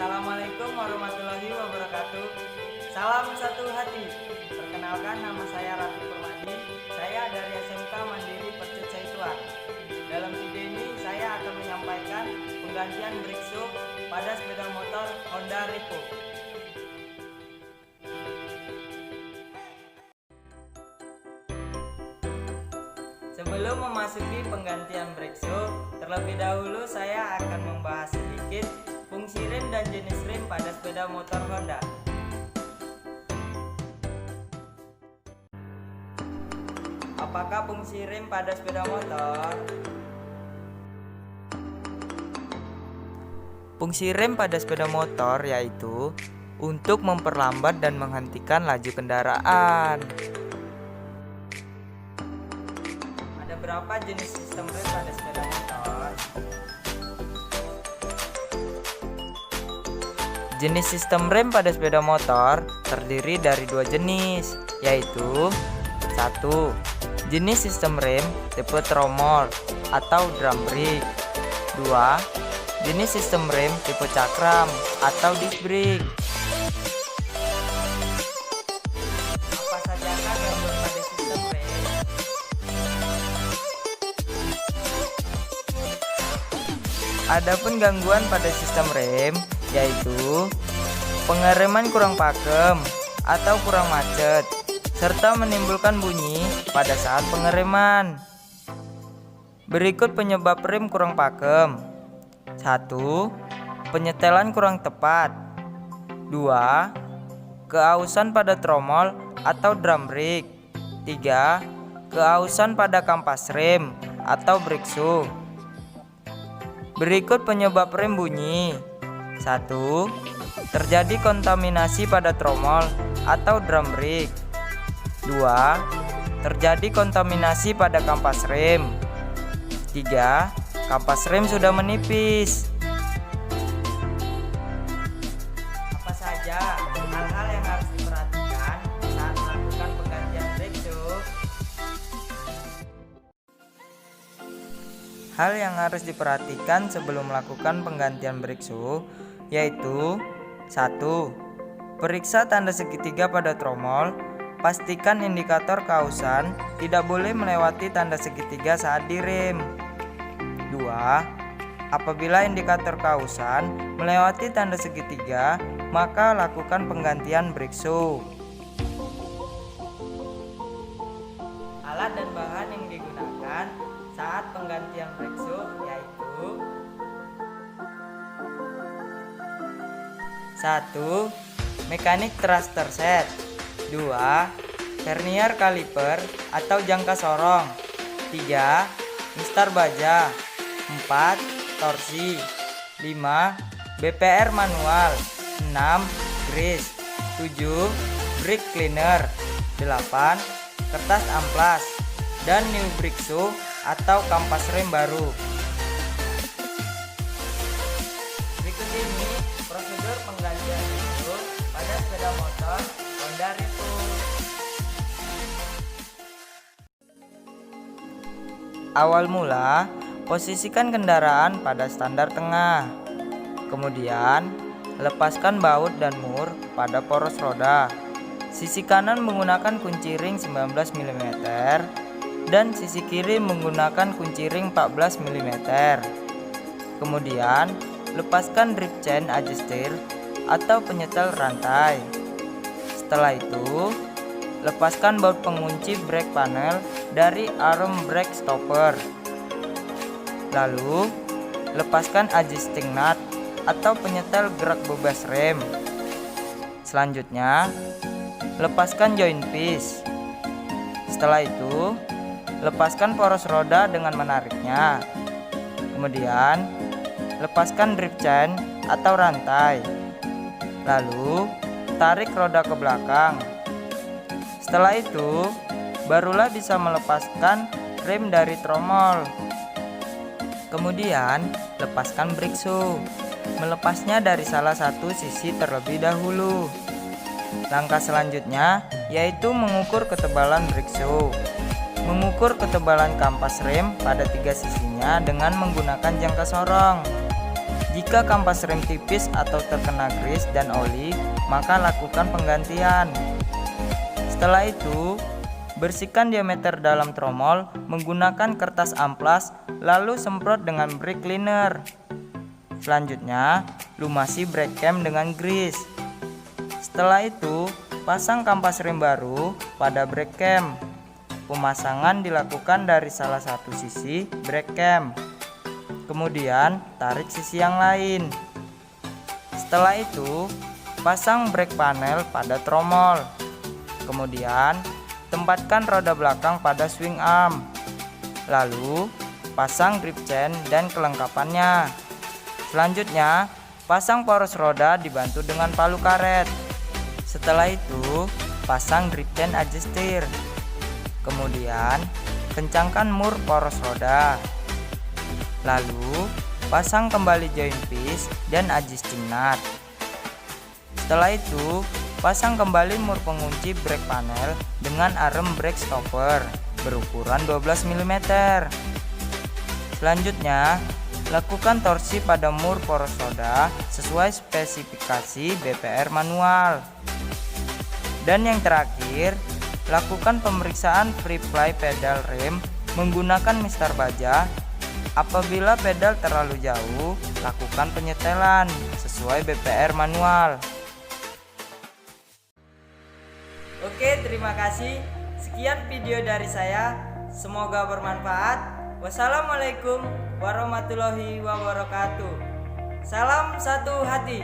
Assalamualaikum warahmatullahi wabarakatuh. Salam satu hati. Perkenalkan, nama saya Raffi Permadi. Saya dari SMK Mandiri Percut Saituan. Dalam video ini saya akan menyampaikan penggantian brake shoe pada sepeda motor Honda Repo. Sebelum memasuki penggantian brake shoe, terlebih dahulu saya akan membahas sedikit fungsi rem dan jenis rem pada sepeda motor Honda. Apakah fungsi rem pada sepeda motor? Fungsi rem pada sepeda motor yaitu untuk memperlambat dan menghentikan laju kendaraan. Ada berapa jenis sistem rem pada sepeda motor? Jenis sistem rem pada sepeda motor terdiri dari dua jenis, yaitu 1. Jenis sistem rem tipe tromol atau drum brake. 2. Jenis sistem rem tipe cakram atau disc brake. Apa saja gangguan pada sistem rem? Adapun gangguan pada sistem rem yaitu pengereman kurang pakem atau kurang macet, serta menimbulkan bunyi pada saat pengereman. Berikut penyebab rem kurang pakem. 1. Penyetelan kurang tepat. 2. Keausan pada tromol atau drum brake. 3. Keausan pada kampas rem atau brake shoe. Berikut penyebab rem bunyi. 1. Terjadi kontaminasi pada tromol atau drum brake. 2. Terjadi kontaminasi pada kampas rem. 3. Kampas rem sudah menipis. Apa saja hal-hal yang harus diperhatikan saat melakukan penggantian brake shoe? Hal yang harus diperhatikan sebelum melakukan penggantian brake shoe yaitu 1. Periksa tanda segitiga pada tromol. Pastikan indikator keausan tidak boleh melewati tanda segitiga saat direm. 2. Apabila indikator keausan melewati tanda segitiga, maka lakukan penggantian brake shoe. Alat dan bahan yang digunakan saat penggantian brake shoe yaitu 1. Mekanik thruster set. 2. Vernier kaliper atau jangka sorong. 3. Mistar baja. 4. Torsi. 5. BPR manual. 6. Grease. 7. Brake cleaner. 8. Kertas amplas dan new brake shoe atau kampas rem baru. Berikut ini prosedur penggantian brake shoe pada sepeda motor Honda Repo. Awal mula, posisikan kendaraan pada standar tengah. Kemudian, lepaskan baut dan mur pada poros roda. Sisi kanan menggunakan kunci ring 19 mm dan sisi kiri menggunakan kunci ring 14 mm. Kemudian, lepaskan drive chain adjuster atau penyetel rantai. Setelah itu, lepaskan baut pengunci brake panel dari arm brake stopper. Lalu, lepaskan adjusting nut atau penyetel gerak bebas rem. Selanjutnya, lepaskan joint piece. Setelah itu, lepaskan poros roda dengan menariknya. Kemudian, lepaskan drive chain atau rantai. Lalu, tarik roda ke belakang. Setelah itu, barulah bisa melepaskan rem dari tromol. Kemudian, lepaskan brake shoe. Melepasnya dari salah satu sisi terlebih dahulu. Langkah selanjutnya yaitu mengukur ketebalan brake shoe. Mengukur ketebalan kampas rem pada tiga sisinya dengan menggunakan jangka sorong. Jika kampas rem tipis atau terkena grease dan oli, maka lakukan penggantian. Setelah itu, bersihkan diameter dalam tromol menggunakan kertas amplas, lalu semprot dengan brake cleaner. Selanjutnya, lumasi brake cam dengan grease. Setelah itu, pasang kampas rem baru pada brake cam. Pemasangan dilakukan dari salah satu sisi brake cam. Kemudian, tarik sisi yang lain. Setelah itu, pasang brake panel pada tromol. Kemudian, tempatkan roda belakang pada swing arm. Lalu, pasang grip chain dan kelengkapannya. Selanjutnya, pasang poros roda dibantu dengan palu karet. Setelah itu, pasang grip chain adjuster. Kemudian, kencangkan mur poros roda. Lalu, pasang kembali joint piece dan adjusting nut. Setelah itu, pasang kembali mur pengunci brake panel dengan arm brake stopper berukuran 12 mm. Selanjutnya, lakukan torsi pada mur poros roda sesuai spesifikasi BPR manual. Dan yang terakhir, lakukan pemeriksaan free fly pedal rem menggunakan mistar baja. Apabila pedal terlalu jauh, lakukan penyetelan sesuai BPR manual. Oke, terima kasih. Sekian video dari saya. Semoga bermanfaat. Wassalamualaikum warahmatullahi wabarakatuh. Salam satu hati.